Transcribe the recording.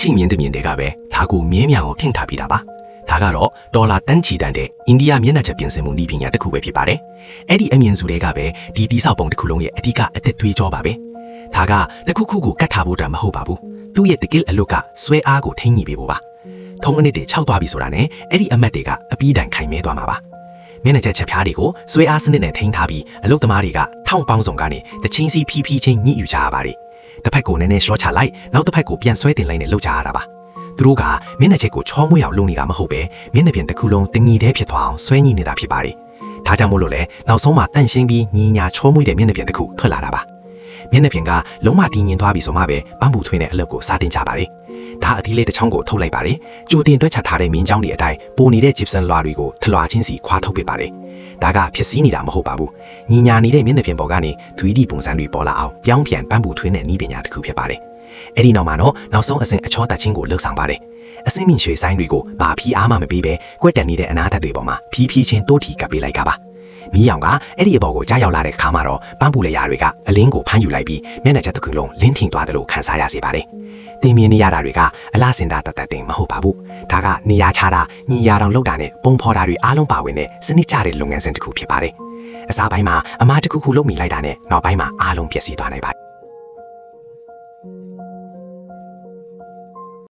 ချင်းမြင်တဲ့မြင်တွေကပဲဒါကိုမြင်းမြောင်ကိုထင်ထားပြီးတာပါဒါကတော့ဒေါ်လာတန်းချီတန်တဲ့အိန္ဒိယမျက်နှာချက်ပြင်ဆင်မှုနည်းပညာတစ်ခုပဲဖြစ်ပါတယ်အဲ့ဒီအမြင်စုတွေကပဲဒီတိဆောက်ပုံတစ်ခုလုံးရဲ့အဓိကအသက်သွေးကြောပါပဲဒါကတစ်ခုခုကိုကတ်ထားဖို့တမဟုတ်ပါဘူးသူ့ရဲ့တကယ်အလုတ်ကဆွဲအားကိုထိန်းညှိပေးဖို့ပါထုံးအနစ်တွေ6သွားပြီဆိုတာနဲ့အဲ့ဒီအမတ်တွေကအပီးတိုင်ခိုင်မဲသွားမှာပါမျက်နှာချက်ချက်ဖျားတွေကိုဆွဲအားစနစ်နဲ့ထိန်းထားပြီးအလုတ်သမားတွေကထောင်ပေါင်းစုံကနေတချင်းစီဖြီးဖြီးချင်းညှိယူကြရပါတယ်တစ်ဖက်ကိုနည်းနည်းရှော့ချလိုက်နောက်တစ်ဖက်ကိုပြန်ဆွဲတင်လိုက်နဲ့လှုပ်ကြရတာပါသူတို့ကမျက်နှာချက်ကိုချောမွေ့အောင်လုပ်နေတာမဟုတ်ပဲမျက်နှာပြင်တစ်ခုလုံးတညီတည်းဖြစ်သွားအောင်ဆွဲညှိနေတာဖြစ်ပါတယ်ဒါကြောင့်မို့လို့လဲနောက်ဆုံးမှတန့်ရှင်းပြီးညီညာချောမွေ့တဲ့မျက်နှာပြင်တစ်ခုထွက်လာတာပါမျက်နှာပြင်ကလုံးဝတည်ငြိမ်သွားပြီဆိုမှပဲပန်းပူထွင်းတဲ့အလုပ်ကိုစတင်ကြပါတယ်ဒါအသီးလေးတစ်ချောင်းကိုထုတ်လိုက်ပါတယ်ကြိုတင်တွက်ချထားတဲ့မင်းချောင်းတွေအတိုင်းပိုနေတဲ့ဂျစ်ဆန်လွှာတွေကိုထလွှာချင်းစီခွာထုတ်ပစ်ပါတယ်ဒါကဖြစ်စည်းနေတာမဟုတ်ပါဘူးညီညာနေတဲ့မျက်နှာပြင်ပေါ်ကနေ 3D ပုံစံတွေပေါ်လာအောင်ပြောင်းပြန်ပန်းပူထွင်းတဲ့နည်းပညာတစ်ခုဖြစ်ပါတယ်အဲ့ဒီနောက်မှာတော့နောက်ဆုံးအဆင့်အချောတက်ချင်းကိုလှုပ်ဆောင်ပါတယ်အစင်းမြင့်ရွှေဆိုင်တွေကိုဘာဖီးအားမှမပေးပဲကွက်တက်နေတဲ့အနားဓာတ်တွေပေါ်မှာဖြီးဖြီးချင်းတိုးထီကပ်ပေးလိုက်ကပါမီးရောင်ကအဲ့ဒီအပေါ်ကိုကြားရောက်လာတဲ့ခါမှာတော့ပန်းပူလေရာတွေကအလင်းကိုဖမ်းယူလိုက်ပြီးမျက်နှာချက်တစ်ခုလုံးလင်းထင်သွားတယ်လို့ခန်းစားရစေပါတယ်တင်မြင်နေရတာတွေကအလားစင်တာတတ်တင်မဟုတ်ပါဘူးဒါကနေရာချတာညီရာတောင်လောက်တာနဲ့ပုံဖော်တာတွေအားလုံးပါဝင်တဲ့စနစ်ကျတဲ့လုပ်ငန်းစဉ်တစ်ခုဖြစ်ပါတယ်အစားပိုင်းမှာအမားတစ်ခုခုလုပ်မိလိုက်တာနဲ့နောက်ပိုင်းမှာအားလုံးပျက်စီးသွားနိုင်ပါတယ်